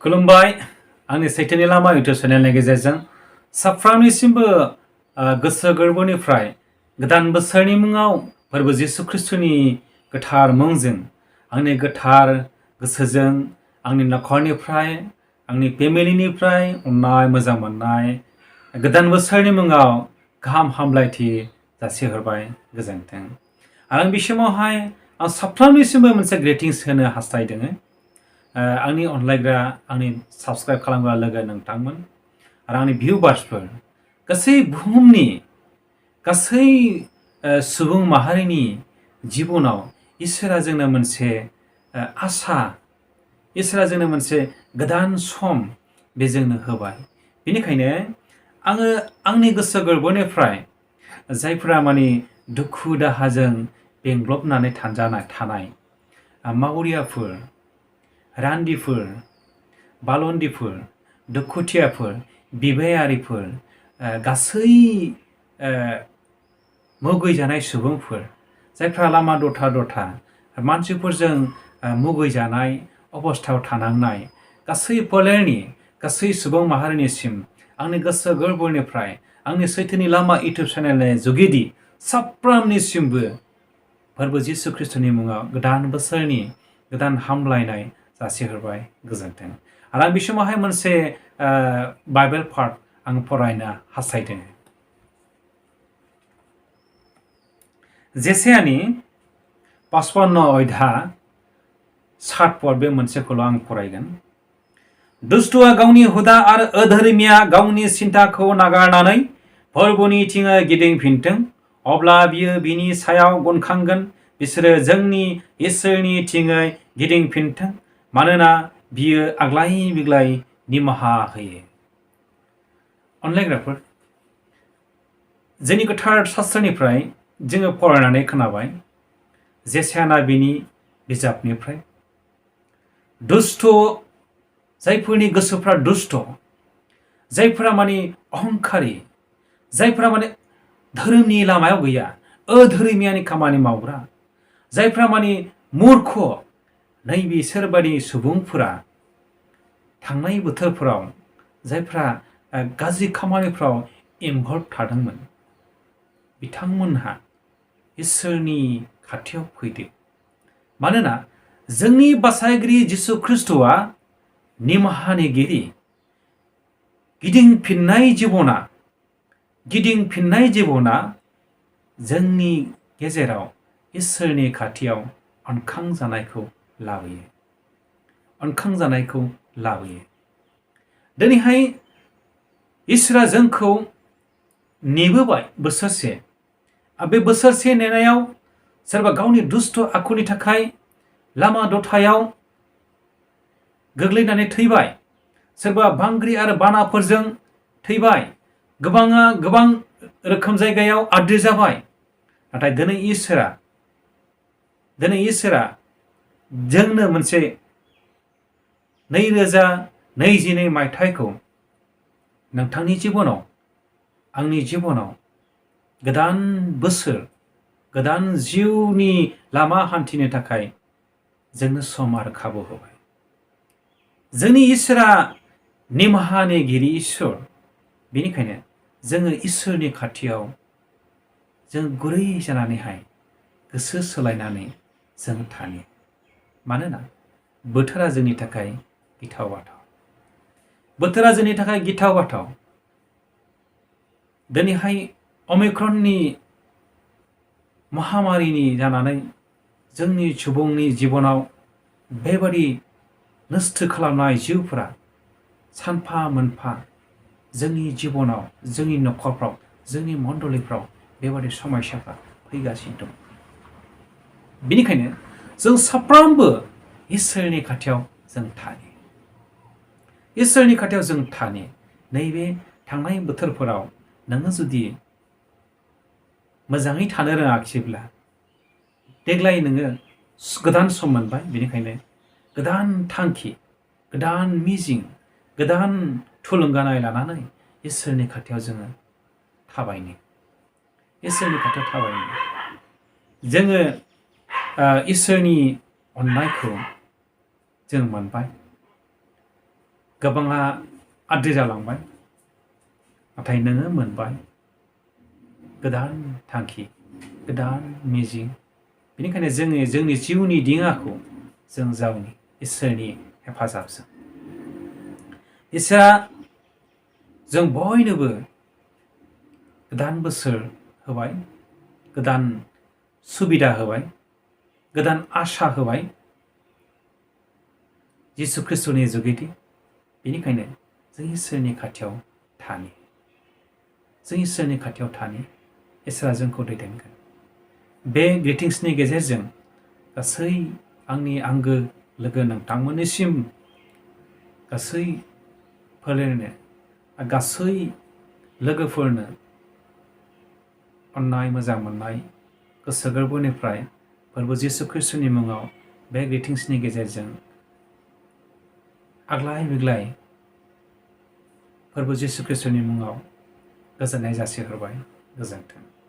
खुलुमबाय आंनि सैथोनि लामा इउटुब चेनेलनि गेजेरजों साफ्रोमनिसिमबो गोसो गोरबोनिफ्राय गोदान बोसोरनि मुङाव फोरबो जिसु ख्रिस्टनि गोथार मुंजों आंनि गोथार गोसोजों आंनि नखरनिफ्राय आंनि फेमिलिनिफ्राय अननाय मोजां मोननाय गोदान बोसोरनि मुङाव गाहाम हामलायथि जासिहरबाय गोजोन्थों। आं बे समावहाय आं साफ्रोमनिसिमबो मोनसे ग्रेटिंस होनो हास्थायदों। आंनि अनलायग्रा आंनि साबस्क्राइब खालामग्रा लोगो नोंथांमोन आरो आंनि भिउवार्सफोर गासै बुहुमनि गासै सुबुं माहारिनि जिबनाव इसोरा जोंनो मोनसे आसा, इसोरा जोंनो मोनसे गोदान सम बे जोंनो होबाय। बेनिखायनो आङो आंनि गोसो गोरबोनिफ्राय जायफोरा माने दुखु दाहाजों बेंग्लबनानै थानाय मावरियाफोर, रान्दिफोर, बालन्दिफोर, दुखुथियाफोर, बिबायारिफोर, गासै मुगैजानाय सुबुंफोर, जायफ्रा लामा दथा मानसिफोरजों मुगैजानाय अबस्थायाव थानांनाय गासै फोलेरनि गासै सुबुं माहारिनिसिम आंनि गोसो गोरबोनिफ्राय आंनि सैथोनि लामा इउटुब चेनेलनि जुगिदि साफ्रोमनिसिमबो फोरबो जिसु ख्रिस्टनि मुङाव गोदान बोसोरनि गोदान हामलायनाय जासिहरबाय गोजोन्थों। आरो आं बे समावहाय मोनसे बाइबेल पार्ट आं फरायनो हास्थायदों। जेसायानि 55 अध्याय 7 पद बे मोनसेखौल' आं फरायगोन। दुष्टआ गावनि हुदा आरो अधर्मिया गावनि सिन्ताखौ नागारनानै फोरबोनिथिङै गिदिंफिनथों, अब्ला बियो बिनि सायाव गनखांगोन। बिसोरो जोंनि इसोरनि थिङै गिदिंफिनथों, मानोना बियो आग्लाय बिग्लाय निमाहा होयो। अनलायग्राफोर, जोंनि गोथार शास्त्रनिफ्राय जोङो फरायनानै खोनाबाय जेसाया बिनि बिजाबनिफ्राय दुष्ट, जायफोरनि गोसोफ्रा दुष्ट, जायफोरा माने अहंखारि, जायफोरा माने धोरोमनि लामायाव गैया, अधोरोमियानि खामानि मावग्रा, जायफ्रा माने मूर्ख, नैबिसोरबादि सुबुंफोरा थांनाय बोथोरफोराव जायफ्रा गाज्रि खामानिफ्राव इनभल्भ थादोंमोन, बिथांमोनहा इसोरनि खाथियाव फैदो। मानोना जोंनि बासायगिरि जिसु ख्रिस्ट'आ निमाहानिगिरि। गिदिंफिननाय जिबना जोंनि गेजेराव इसोरनि खाथियाव अनखांजानायखौ लाबोयो। दिनैहाय इसोरा जोंखौ नेबोबाय बोसोरसे। बे बोसोरसे नेनायाव सोरबा गावनि दुष्ट आखुनि थाखाय लामा दथायाव गोग्लैनानै थैबाय, सोरबा बांग्रि आरो बानाफोरजों थैबाय, गोबाङा गोबां रोखोम जायगायाव आद्रि जाबाय। नाथाय दिनै इसोरा जोंनो मोनसे 2022 मायथाइखौ नोंथांनि जिबनाव, आंनि जिबनाव गोदान बोसोर, गोदान जिउनि लामा हान्थिनो थाखाय जोंनो सम आरो खाबु होबाय। जोंनि इसोरा निमाहानिगिरि इसोर। बेनिखायनो जोङो इसोरनि खाथियाव जों गुरै जानानैहाय गोसो सोलायनानै जों थानो। मानोना बोथोरा जोंनि थाखाय गिथाव बाथाव। दिनैहाय अमिक्रननि महामारिनि जानानै जोंनि सुबुंनि जिबनाव बेबादि नस्थ खालामनाय जिउफोरा सानफा मोनफा जोंनि जिबनाव, जोंनि नखरफ्राव, जोंनि मण्डलिफ्राव बेबादि समस्याफ्रा फैगासिनो दं। बेनिखायनो जों साफ्रोमबो इसोरनि खाथियाव जों थानो। नैबे थांनाय बोथोरफोराव नोङो जुदि मोजाङै थानो रोङाखिसैब्ला, देग्लाय नोङो गोदान सम मोनबाय। बेनिखायनो गोदान थांखि, गोदान मिजिं, गोदान थुलुंगानाय लानानै इसोरनि खाथियाव जोङो थाबायनो। जोङो इसोरनि अननायखौ जों मोनबाय। गोबाङा आद्रि जालांबाय, नाथाय नोङो मोनबाय गोदान थांखि, गोदान मिजिं। बेनिखायनो जोङो जोंनि जिउनि दिङाखौ जों जावनि इसोरनि हेफाजाबजों। इसोरा जों बयनोबो गोदान बोसोर होबाय, गोदान सुबिदा होबाय, गोदान आसा होबाय जिसु ख्रिस्ट'नि जुगेदि। बेनिखायनो जों इसोरनि खाथियाव थानि, जों इसोरनि खाथियाव थानि। इसोरा जोंखौ दैदेनगोन। बे ग्रिटिंसनि गेजेरजों गासै आंनि आंगो लोगो नोंथांमोननिसिम, गासै फोलेरनो, गासै लोगोफोरनो अननाय मोजां मोननाय गोसो गोरबोनिफ्राय फोरबो जिसु ख्रिस्ट'नि मुङाव बे ग्रिटिंसनि गेजेरजों आग्लाय बिग्लाय फोरबो जिसु ख्रिस्ट'नि मुङाव गोजोननाय जासिहरबाय। गोजोन्थों।